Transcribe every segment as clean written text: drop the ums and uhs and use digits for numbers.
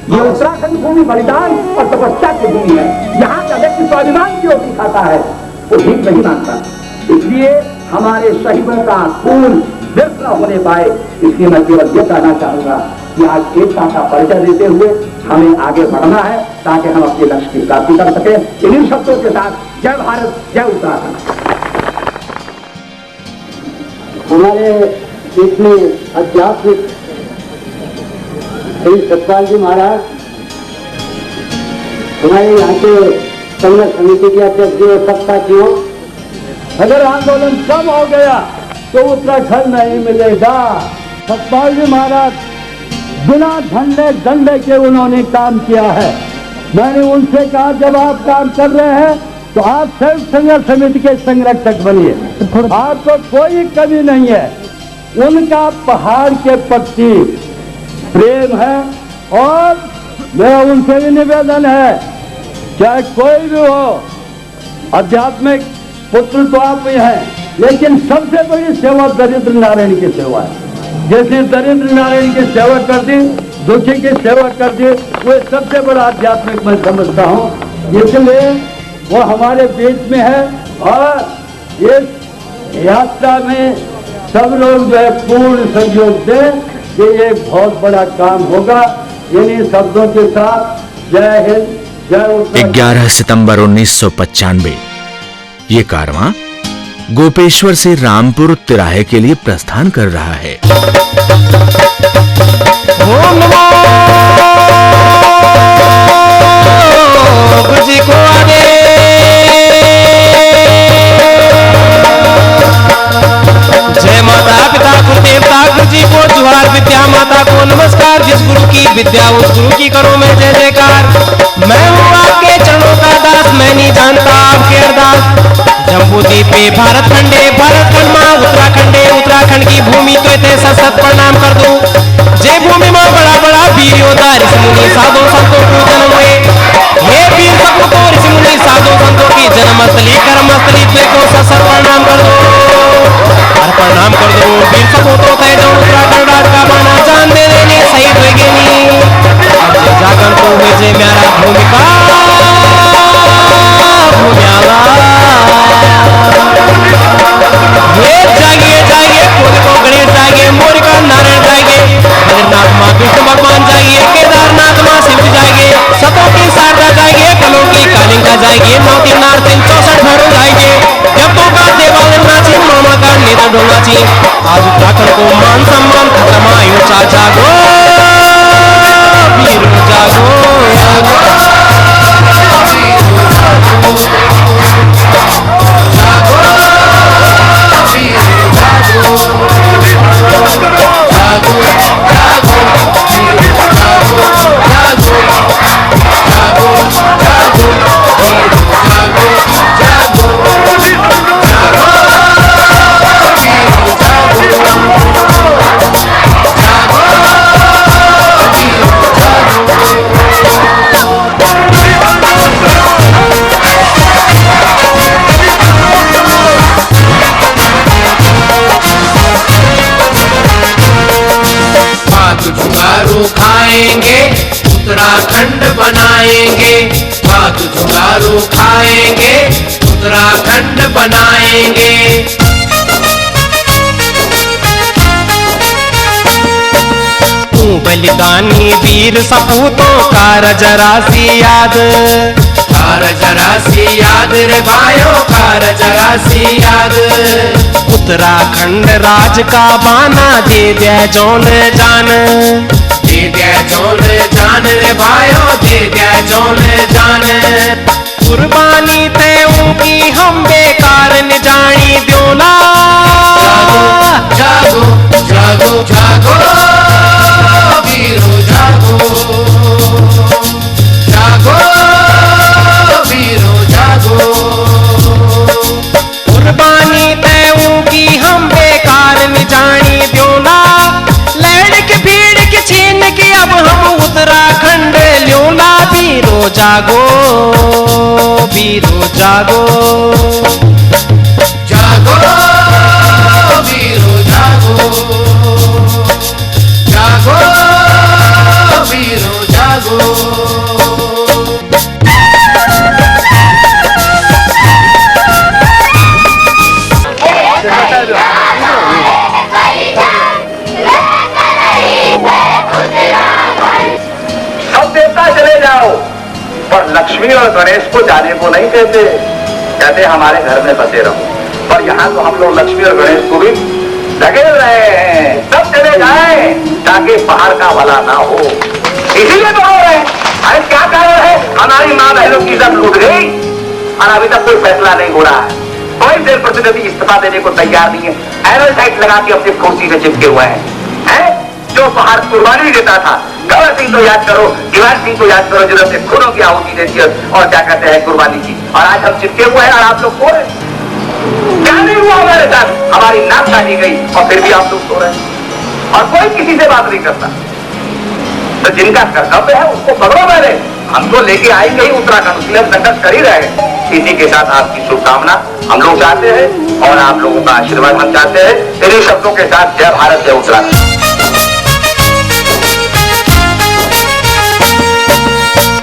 ये उत्तराखंड भूमि बलिदान और तपस्या की भूमि है। यहाँ का व्यक्ति स्वाभिमान की रोटी खाता है, वो भीख नहीं मांगता। इसलिए हमारे शहीदों का खून व्यर्थ न होने पाए, इसलिए मैं केवल ये कहना चाहूंगा कि आज एकता का परिचय देते हुए हमें आगे बढ़ना है ताकि हम अपने लक्ष्य की प्राप्ति कर सकें। इन्हीं शब्दों के साथ जय भारत, जय उत्तराखंड। हमारे देश में आध्यात्मिक श्री सतपाल जी महाराज हमारे यहाँ के संघर्ष समिति के अध्यक्ष जी और सब साथियों, अगर आंदोलन कम हो गया तो उत्तराखंड नहीं मिलेगा। सतपाल जी महाराज बिना झंडे डंडे के उन्होंने काम किया है। मैंने उनसे कहा जब आप काम कर रहे हैं तो आप संयुक्त संघर्ष समिति के संरक्षक बनिए, आपको कोई कमी नहीं है। उनका पहाड़ के प्रति प्रेम है और मेरा उनसे भी निवेदन है, चाहे कोई भी हो, आध्यात्मिक पुत्र तो आप ही हैं, लेकिन सबसे बड़ी सेवा दरिद्र नारायण की सेवा है। जैसे दरिद्र नारायण की सेवा कर दी, दुखी की सेवा कर दी, वो सबसे बड़ा आध्यात्मिक मैं समझता हूँ। इसलिए वो हमारे बीच में है और इस यात्रा में सब लोग जो है पूर्ण सहयोग दें, ये एक बहुत बड़ा काम होगा। इन्हीं शब्दों के साथ जय हिंद, जय उत्तराखंड। 11 सितंबर 1995 ये कारवां गोपेश्वर से रामपुर तिराहे के लिए प्रस्थान कर रहा है। ओम नमो गुरुजी को आगे जय माता पिता गुरु देवता गुरुजी को जुहार, विद्या माता को नमस्कार। जिस गुरु की विद्या उस गुरु की करो मैं जय जयकार। मैं हूँ आपके चरणों का दास, मैं नहीं जानता आपके अरदास। जम्बूद्वीपे भारत खंडे, भारत खंड माँ उत्तराखंडे, उत्तराखंड की भूमि तो इतने सत प्रणाम कर दूं। जय भूमि माँ बड़ा बड़ा वीर योद्धा ऋषि मुनि साधु संतों को जन्म हुए। ये वीर सपूतों ऋषि मुनि साधु संतों की जन्मस्थली कर्मस्थली को सत प्रणाम कर दो, प्रणाम कर दो। वीर सपूतों का जो उत्तराखंड राज का बाना जान दे देने शहीद हुए जागन को हुए जय मेरा भूमिका जागिए जागिए कोल को गणेश जागिए, मोरिका नारायण जागिए, बद्रीनाथ माँ विष्णु भगवान जागिए, केदारनाथ माँ शिव जी जागिए, सतों की शारदा जागिए, कलों की कालिंका जागिए, नौती नारसिंह 64 भैरव जागिए, जब्बों का देवालय नाची, मामा का नेत्र डोलाची। आज उत्तराखंड को मान सम्मान खत्म आयु जागो वीर जागो। खाएंगे उत्तराखंड बनाएंगे, भात जुगारू खाएंगे उत्तराखंड बनाएंगे। तू बलिदानी वीर सपूतों का जरा सी याद, जरा सी याद रे भाइयों का जरा सी याद। उत्तराखंड राज का बाना दे दे जोन जान, दे दे जोन जान रे भाइयों, दे दे जोन जान। कुर्बानी थे उनकी हम बेकार न जानी द्योला। जागो जागो जागो वीरो जागो, जागो वीरो जागो। कुर्बानी थे उनकी हम बेकार न जानी द्योला। लड़ के भीड़ की छीन की अब हम उत्तराखंड ल्योला। वीरो जागो वीरो जागो, जागो वीरो जागो, जागो वीरो जागो। सब देवता चले जाओ, पर लक्ष्मी और गणेश को जाने को नहीं कहते, कहते हमारे घर में बसे रहो। पर यहाँ तो हम लोग लक्ष्मी और गणेश को भी धकेल रहे हैं, सब चले जाए ताकि पहाड़ का भला ना हो। इसीलिए तो हो रहे हैं। अरे क्या कारण है? हमारी माँ बहनों की इज्जत लूट गई और अभी तक कोई फैसला नहीं हो रहा है। कोई देर प्रतिनिधि इस्तीफा देने को तैयार नहीं है, एरल साइट लगा के अपनी कुर्सी से चिपके हुए हैं। जो पहाड़ कुर्बानी देता था, गवर सिंह को याद करो, दीवार सिंह को याद करो, जिन्होंने खूनों की आहुति देती है और क्या कहते हैं कुर्बानी की, और आज हम चिपके हुए हैं और आप लोग सो रहे हैं। क्या नहीं हुआ हमारे साथ? हमारी नाक काटी गई और फिर भी आप लोग सो रहे हैं और कोई किसी से बात नहीं करता। तो जिनका कर्तव्य है उसको पकड़ो पहले। हम तो लेके आएंगे ही उत्तराखंड, उसके लिए संघर्ष कर ही रहे। इसी के साथ आपकी शुभकामना हम लोग चाहते हैं और आप लोगों का आशीर्वाद हम चाहते हैं। इन्हीं शब्दों के साथ जय भारत, जय उत्तराखंड।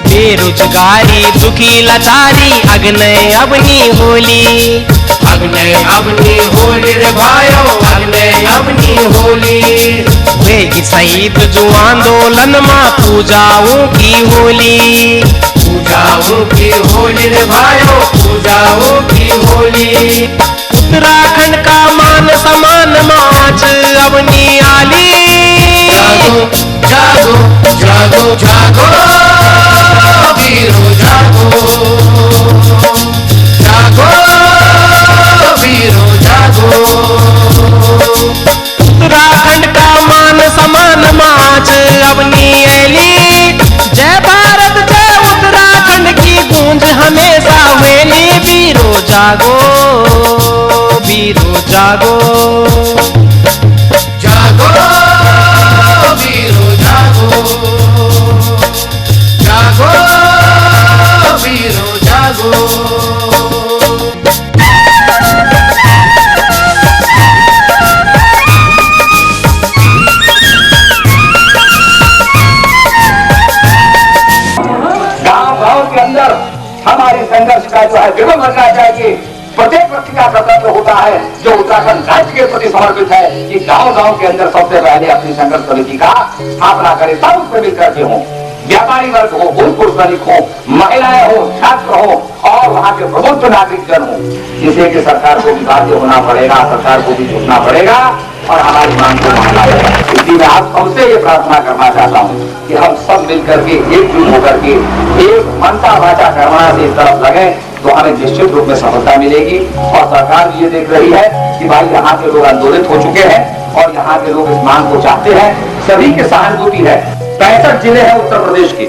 बेरोजगारी दुखी लाचारी अग्नय अबनी होली, अग्नय अबनी होली रे भाइयों, अग्नय अबनी होली। वे शहीद जो आंदोलन मां पूजाओं की होली, पूजाओं की होली रे भाइयों, पूजाओं की होली। उत्तराखंड का मान सम्मान माच अबनी आली। जागो जागो जागो जागो वीरो जागो, जागो वीरो जागो। उत्तराखंड का मान सम्मान माच अबनी आली। जय भारत जय उत्तराखंड की गूंज हमेशा वेली। वीरो जागो, वीरो जागो, जागो वीरो जागो, जागो वीरो जागो। गांव-गांव के अंदर हमारे संघर्ष का जो है विभव बनना चाहिए। प्रत्येक व्यक्ति का कर्तव्य होता है जो उत्तराखंड राज्य के प्रति समर्पित है कि गांव-गांव के अंदर सबसे पहले अपनी संघर्ष समिति का स्थापना करे। सब उसमें मिलकर के हो, व्यापारी वर्ग हो, भूतपूर्व सैनिक हो, महिलाएं हो, छात्र हो और वहाँ के प्रबुद्ध नागरिक जन हो। जिसे कि सरकार को भी बाध्य होना पड़ेगा, सरकार को भी झुकना पड़ेगा और हमारी मांग को मानना पड़ेगा। इसलिए मैं आप सबसे ये प्रार्थना करना चाहता हूँ कि हम सब मिलकर के एकजुट होकर के एक मनसा वाचा कर्मणा से इस तरफ लगे तो हमें निश्चित रूप में सफलता मिलेगी। और सरकार भी ये देख रही है कि भाई यहाँ के लोग आंदोलित हो चुके हैं और यहाँ के लोग इस मांग को चाहते हैं। सभी की सहानुभूति है। 65 जिले हैं उत्तर प्रदेश के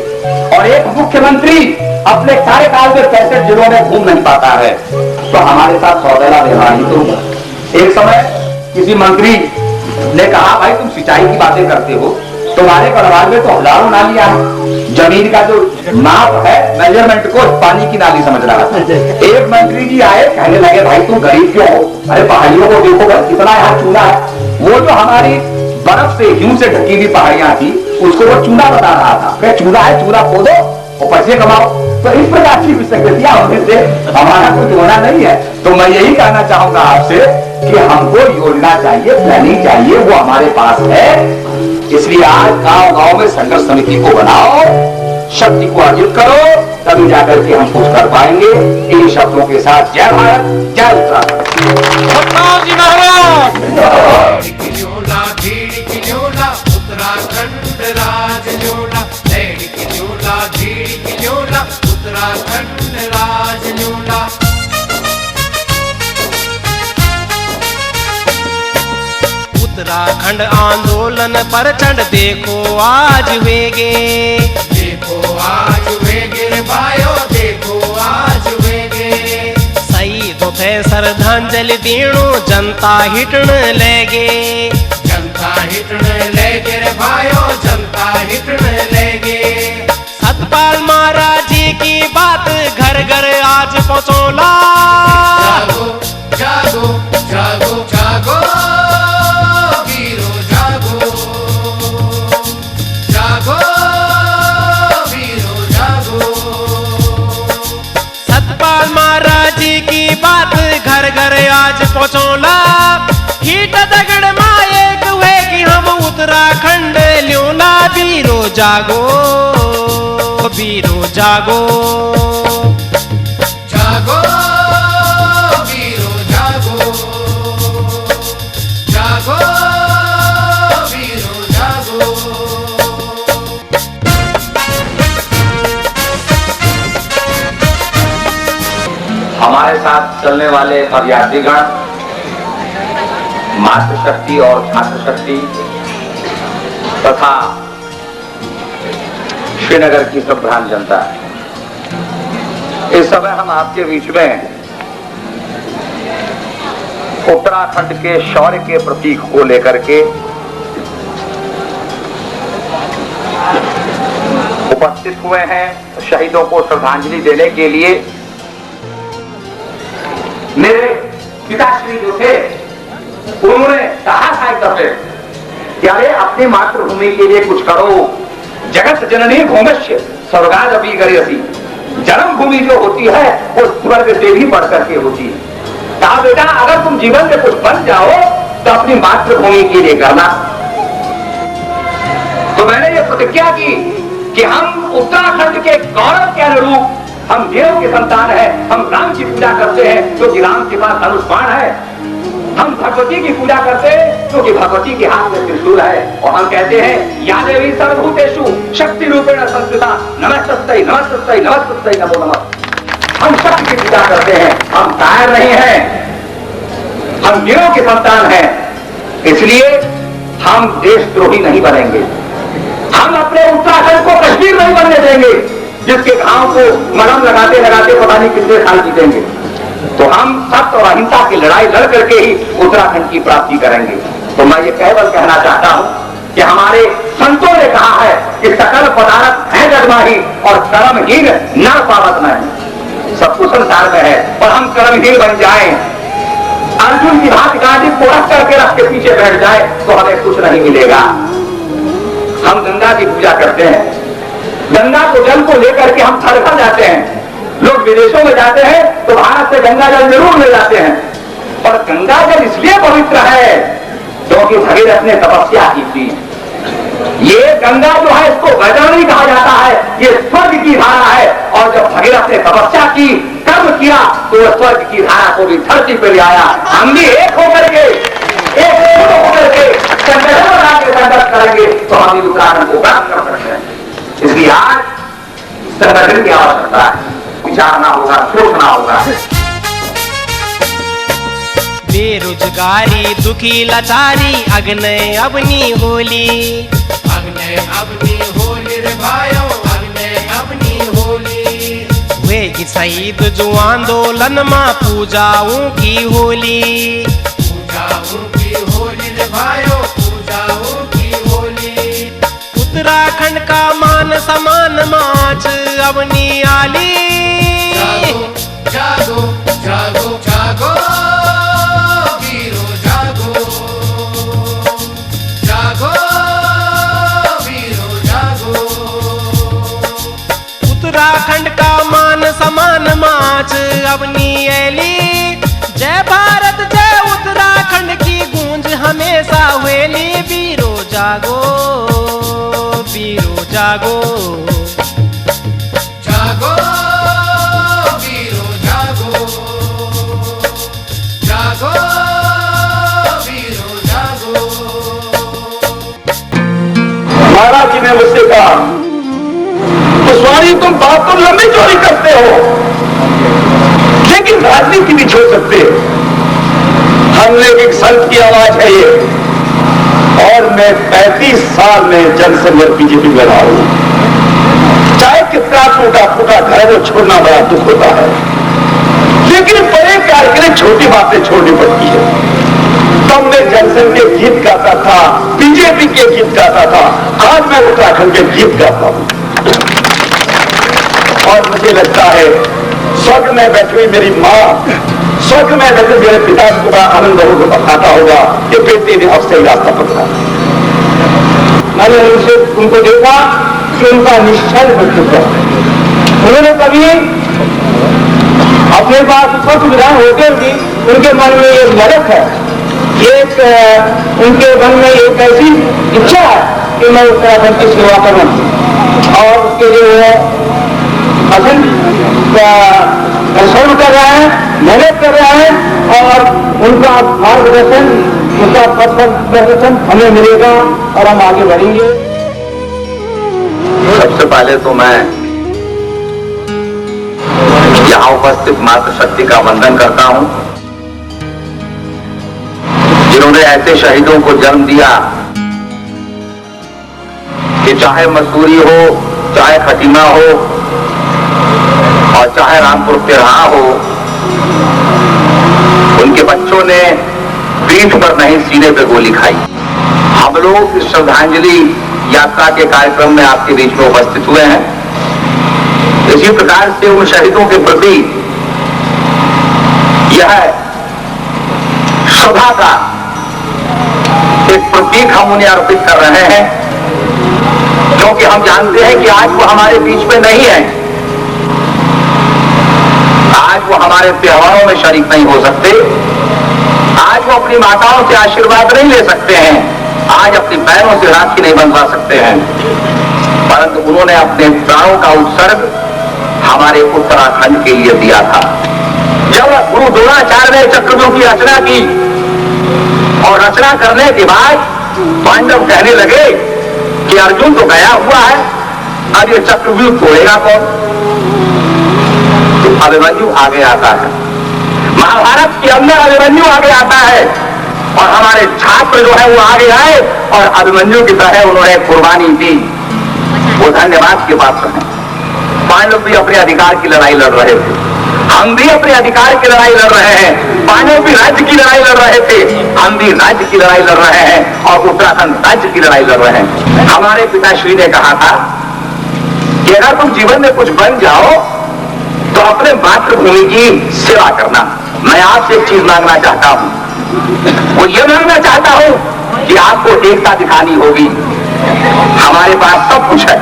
और एक मुख्यमंत्री अपने कार्यकाल में 65 जिलों में घूम नहीं पाता है, तो हमारे साथ सौदेला व्यवहार ही तो। एक समय किसी मंत्री ने कहा भाई तुम सिंचाई की बातें करते हो, तुम्हारे गढ़वाल में तो हजारों नालियां हैं, जमीन का जो माप है मेजरमेंट को पानी की नाली समझ रहा था। एक मंत्री जी आए, कहने लगे भाई तुम गरीब क्यों हो? अरे पहाड़ियों को देखो भाई कितना यहाँ चूना है। वो जो हमारी बर्फ से हिम से ढकी हुई पहाड़ियां थी उसको वो चूना बता रहा था। क्या चूना है, चूना खोदो और पैसे कमाओ। तो इस प्रकार की विसंगतियां होने से हमारा कुछ होना नहीं है। तो मैं यही कहना चाहूंगा आपसे कि हमको योजना चाहिए, प्लानिंग चाहिए, वो हमारे पास है। इसलिए आज गांव-गांव में संघर्ष समिति को बनाओ, शक्ति को अर्जित करो, तभी जाकर के हम कुछ कर पाएंगे। इन शब्दों के साथ जय भारत, जय उत्तराखंड। उत्तराखंड राज न्योला, उत्तराखंड राज न्योला। उत्तराखंड आंदोलन पर चढ़ देखो आज वेगे, देखो आज वेगे रे भाइयों, देखो आज वेगे। शहीदों थे श्रद्धांजलि दीणो जनता हिटण लेगे, जनता हिटण लेगे रे भाइयों, जनता हिटण लेगे। सतपाल महाराज जी की बात घर घर आज पहुंचोला। जागो जागो जागो जागो वीरो जागो, जागो घर आज पहुंचोला हीट दगड़ माएक हुए कि हम उत्तराखंड ल्योला वीरो जागो वीरो जागो जागो वीरो जागो जागो वीरो जागो। हमारे साथ चलने वाले यात्रीगण मातृशक्ति और छात्र शक्ति तथा श्रीनगर की सम्भ्रांत जनता, इस समय हम आपके बीच में उत्तराखंड के शौर्य के प्रतीक को लेकर के उपस्थित हुए हैं। शहीदों को श्रद्धांजलि देने के लिए मेरे पिताश्री जो थे उन्होंने कहा था एक दफे कि अरे अपनी मातृभूमि के लिए कुछ करो, जगत जननी भूमिष्य स्वर्गाद अपि गरीयसी। जन्मभूमि जो होती है वो स्वर्ग से भी बढ़ करके होती है। कहा बेटा अगर तुम जीवन में कुछ बन जाओ तो अपनी मातृभूमि के लिए करना। तो मैंने ये प्रतिज्ञा की कि हम उत्तराखंड के गौरव के अनुरूप हम देव के संतान हैं, हम राम की पूजा करते हैं क्योंकि राम के पास धनुष बाण है। हम भगवती की पूजा करते हैं क्योंकि भगवती के हाथ में त्रिशूल है। और हम कहते हैं या देवी सर्वभूतेषु शक्ति रूपेण संस्थिता नमस्तस्यै नमस्तस्यै नमस्तस्यै नमो नमः। हम शक्ति की पूजा करते हैं, हम कायर नहीं हैं, हम देवों के संतान हैं। इसलिए हम देशद्रोही नहीं बनेंगे। हम अपने उत्तराखंड को कश्मीर नहीं बनने देंगे जिसके घाव को मरहम लगाते लगाते पता नहीं कितने साल जीतेंगे। तो हम सत्य और अहिंसा की लड़ाई लड़ करके ही उत्तराखंड की प्राप्ति करेंगे। तो मैं ये केवल कहना चाहता हूं कि हमारे संतों ने कहा है कि सकल पदार्थ है जगमाही और कर्महीन नर पावत नहीं। सब कुछ संसार में है और हम कर्महीन बन जाएं, अर्जुन की भांति गांधी को रख करके रख के पीछे बैठ जाए तो हमें कुछ नहीं मिलेगा। हम गंगा की पूजा करते हैं, गंगा को जल को लेकर के हम घर घर जाते हैं। लोग विदेशों में जाते हैं तो भारत से गंगा जल जरूर ले जाते हैं। और गंगा जल इसलिए पवित्र है क्योंकि भगीरथ ने तपस्या की थी। ये गंगा जो है इसको वैतरणी कहा जाता है, ये स्वर्ग की धारा है। और जब भगीरथ ने तपस्या की, कर्म किया तो वह स्वर्ग की धारा को भी धरती पर ले आया। हम भी एक होकर के संगठन बना के संघर्ष करेंगे तो हम भी उत्तराखंड को प्राप्त कर सकते हैं। इसलिए आज संगठन की आवश्यकता है, विचारना होगा, सोचना होगा। बेरोजगारी दुखी लाचारी अग्नय अपनी होली, अग्नय अपनी होली रे भाइयों, अग्नय अपनी होली। वे की शहीद जो आंदोलन मां पूजाओं की होली, पूजाओं की होली रे भाइयों, पूजाओं की होली। उत्तराखंड का मान सम्मान माच अपनी आली। जागो जागो जागो वीरो जागो, जागो वीरो जागो। उत्तराखंड का मान सम्मान माच अपनी एली। जय भारत जय उत्तराखंड की गूंज हमेशा हुएली। वीरो जागो वीरो जागो, जागो वीरो जागो, जागो वीरो जागो। महाराज जी ने मुझसे कहा पुष्पाणी तुम बात तो लंबी चौड़ी करते हो लेकिन राजनीति भी छोड़ सकते हो। हमने एक संत की आवाज है ये, और मैं 35 साल में जनसंघर्ष बीजेपी में रहा हूं। चाहे कितना टूटा फूटा घर है वो छोड़ना बड़ा दुख होता है, लेकिन बड़े कार्य के लिए छोटी बातें छोड़नी पड़ती है। तब मैं जनसंघ के गीत गाता था, बीजेपी के गीत गाता था, आज मैं उत्तराखंड के गीत गाता हूं। और मुझे लगता है स्वर्ग में बैठी हुई मेरी माँ, स्वर्ग में बैठे मेरे पिता को बड़ा आनंद आता होगा कि बेटे ने अब सही रास्ता पकड़ा। मैंने उनको देखा कि उनका निश्चय बन चुका। उन्होंने कभी अपने पास सब सुविधाएं होते भी उनके मन में एक ललक है, एक उनके मन में एक ऐसी इच्छा है कि मैं उत्तराखंड की सेवा करूं, और उसके लिए वो अत्यंत परिश्रम कर रहे हैं, मेहनत कर रहे हैं, और उनका मार्गदर्शन, उनका पथ प्रदर्शन हमें मिलेगा और हम आगे बढ़ेंगे। सबसे पहले तो मैं यहाँ उपस्थित मातृशक्ति का वंदन करता हूँ, जिन्होंने ऐसे शहीदों को जन्म दिया कि चाहे मसूरी हो, चाहे खटीमा हो, और चाहे रामपुर तिरहा हो, उनके बच्चों ने पीठ पर नहीं सीने पे गोली खाई। हम लोग इस श्रद्धांजलि यात्रा के कार्यक्रम में आपके बीच में उपस्थित हुए हैं। इसी प्रकार से उन शहीदों के प्रति यह श्रद्धा का एक प्रतीक हम उन्हें अर्पित कर रहे हैं, क्योंकि हम जानते हैं कि आज वो हमारे बीच में नहीं है, आज वो हमारे त्योहारों में शरीक नहीं हो सकते, आज वो अपनी माताओं से आशीर्वाद नहीं ले सकते हैं, आज अपनी बहनों से राखी नहीं बंधवा सकते हैं, परंतु उन्होंने अपने प्राणों का उत्सर्ग हमारे उत्तराखंड के लिए दिया था। जब गुरु द्रोणाचार्य ने चक्रव्यूह की रचना की और रचना करने के बाद पांडव कहने लगे कि अर्जुन तो गया हुआ है, अब ये चक्रव्यूह तोड़ेगा कौन? तो अभिमन्यु आगे आता है। महाभारत के अंदर अभिमन्यु आगे आता है और हमारे छात्र जो है वो आगे आए और अभिमन्यु की तरह उन्होंने कुर्बानी दी। वो धन्यवाद के पात्र हैं। पांडव भी अपने अधिकार की लड़ाई लड़ रहे थे, हम भी अपने अधिकार की लड़ाई लड़ रहे हैं। पांडव भी राज्य की लड़ाई लड़ रहे थे, हम भी राज्य की लड़ाई लड़ रहे हैं, और उत्तराखंड राज्य की लड़ाई लड़ रहे हैं। हमारे पिताश्री ने कहा था कि अगर तुम जीवन में कुछ बन जाओ तो अपने मातृभूमि की सेवा करना। मैं आपसे एक चीज मांगना चाहता हूं, वो ये मांगना चाहता हूं कि आपको एकता दिखानी होगी। हमारे पास सब कुछ है,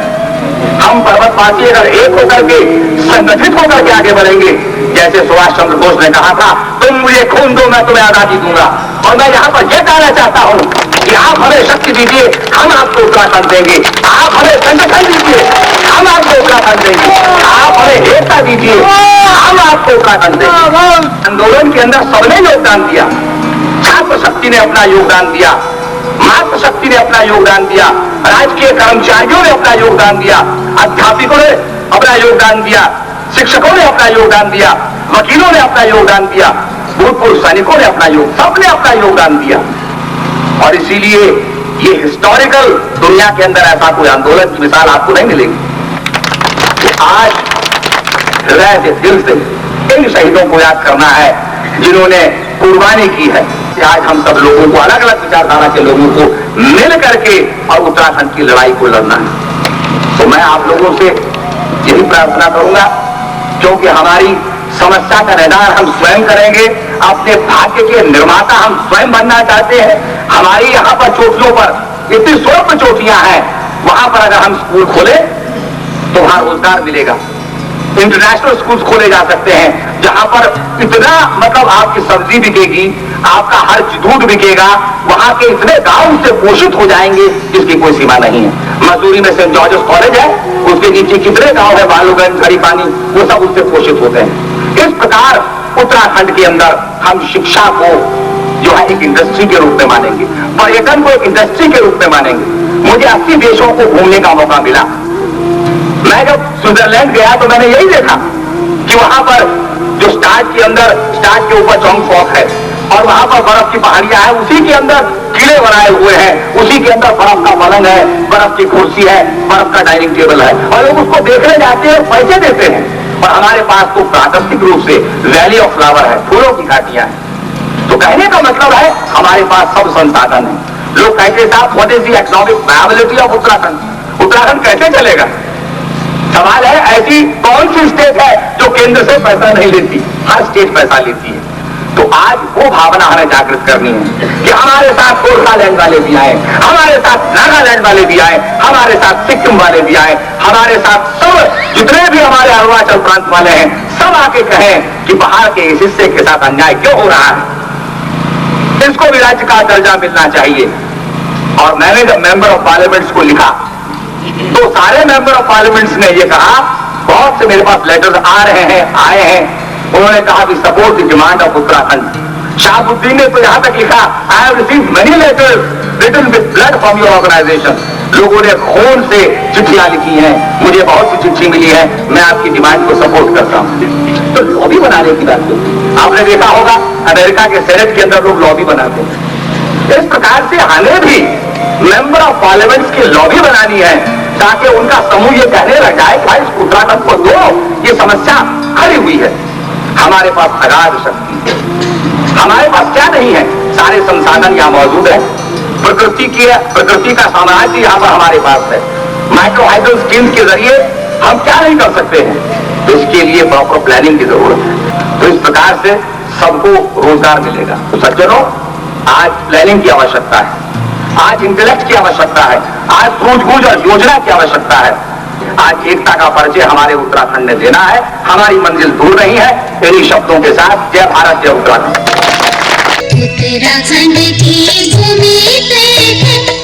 हम पर्वतवासी अगर एक होकर के संगठित होकर के आगे बढ़ेंगे, जैसे सुभाष चंद्र बोस ने कहा था, तुम मुझे खून दो मैं तुम्हें आजादी दूंगा। और मैं यहाँ पर यह कहना चाहता हूँ कि आप हमें शक्ति दीजिए, हम आपको उत्तराखंड देंगे। आप हमें संगठन दीजिए, हम आपको उत्तराखंड देंगे। आप हमें एकता दीजिए, हम आपको उत्तराखंड देंगे। आंदोलन के अंदर सबने योगदान दिया, छात्र शक्ति ने अपना योगदान दिया, मातृशक्ति ने अपना योगदान दिया, राजकीय कर्मचारियों ने अपना योगदान दिया, अध्यापकों ने अपना योगदान दिया, शिक्षकों ने अपना योगदान दिया, वकीलों ने अपना योगदान दिया, भूतपूर्व सैनिकों ने अपना सबने अपना योगदान दिया। और इसीलिए ये हिस्टोरिकल दुनिया के अंदर ऐसा कोई आंदोलन की मिसाल आपको नहीं मिलेगी। तो आज हृदय से, दिल से इन शहीदों को याद करना है जिन्होंने कुर्बानी की है। आज हम सब लोगों को, अलग अलग विचारधारा के लोगों को मिल करके और उत्तराखंड की लड़ाई को लड़ना है। तो मैं आप लोगों से यही प्रार्थना करूंगा, क्योंकि हमारी समस्या का निदान हम स्वयं करेंगे, अपने भाग्य के निर्माता हम स्वयं बनना चाहते हैं। हमारी यहाँ पर चोटियों पर इतनी स्वल्प चोटियां हैं, वहां पर अगर हम स्कूल खोले तो वहां रोजगार मिलेगा। इंटरनेशनल स्कूल्स खोले जा सकते हैं जहां पर इतना मतलब आपकी सब्जी बिकेगी, आपका हर दूध बिकेगा, वहां के इतने गांव से पोषित हो जाएंगे जिसकी कोई सीमा नहीं है। मसूरी में सेंट जॉर्जेस कॉलेज है, उसके नीचे कितने गांव है, बालूगंज, घड़ी पानी, वो सब उससे पोषित होते हैं। इस प्रकार उत्तराखंड के अंदर हम शिक्षा को जो है एक इंडस्ट्री के रूप में मानेंगे, पर्यटन को एक इंडस्ट्री के रूप में मानेंगे। मुझे 80 देशों को घूमने का मौका मिला। मैं जब स्विट्जरलैंड गया तो मैंने यही देखा कि वहां पर जो स्टार्ट के ऊपर जोंग फॉक है और वहां पर बर्फ की पहाड़ियां हैं, उसी के अंदर किले बनाए हुए हैं, उसी के अंदर बर्फ का पलंग है, बर्फ की कुर्सी है, बर्फ का डाइनिंग टेबल है, और लोग उसको देखने जाते हैं, पैसे देते हैं। और हमारे पास तो प्राकृतिक रूप से वैली ऑफ फ्लावर है, फूलों की घाटियां हैं। तो कहने का मतलब है हमारे पास सब संसाधन है। लोग कहते साहब what is the economic viability of Uttarakhand, Uttarakhand कैसे चलेगा? सवाल है ऐसी कौन सी स्टेट है जो केंद्र से पैसा नहीं लेती? हर स्टेट पैसा लेती है। तो आज वो भावना हमें जागृत करनी है कि हमारे साथ गोरखालैंड वाले भी आए, हमारे साथ नागालैंड वाले भी आए, हमारे साथ सिक्किम वाले भी आए, हमारे साथ सब जितने भी हमारे अरुणाचल प्रांत वाले हैं, सब आके कहें कि बाहर के इस हिस्से के साथ अन्याय क्यों हो रहा है, इसको भी राज्य का दर्जा मिलना चाहिए। और मैंने जब मेंबर ऑफ पार्लियामेंट्स को लिखा तो सारे मेंबर ऑफ पार्लियामेंट्स ने ये कहा, बहुत से मेरे पास लेटर्स आए हैं, उन्होंने कहा कि support the demand of Uttarakhand. Shahabuddin ने तो यहां तक लिखा, I have received many letters written with blood from your organization. लोगों ने खून से चिट्ठियां लिखी हैं, मुझे बहुत सी चिट्ठी मिली है, मैं आपकी डिमांड को सपोर्ट करता हूं। तो लॉबी बनाने की बात है। आपने देखा होगा अमेरिका के सेनेट के अंदर लोग लॉबी बनाते हैं। इस प्रकार से हमें भी मेंबर ऑफ पार्लियामेंट की लॉबी बनानी है ताकि उनका समूह ये कहने लग जाए कि भाई उत्तराखंड को दो, ये समस्या खड़ी हुई है। हमारे पास अगाध शक्ति है, हमारे पास क्या नहीं है, सारे संसाधन यहाँ मौजूद है, प्रकृति का साम्राज्य यहाँ पर हमारे पास है। माइक्रो हाइड्रो स्कीम्स के जरिए हम क्या नहीं कर सकते हैं, तो इसके लिए प्रॉपर प्लानिंग की जरूरत है। तो इस प्रकार से सबको रोजगार मिलेगा। तो सज्जनों, आज प्लानिंग की आवश्यकता है, आज इंटेलेक्ट की आवश्यकता है, आज सूझबूझ और योजना की आवश्यकता है। आज एकता का परिचय हमारे उत्तराखंड ने देना है, हमारी मंजिल दूर नहीं है। इन्हीं शब्दों के साथ जय भारत, जय उत्तराखंड। उत्तराखंड की भूमि पे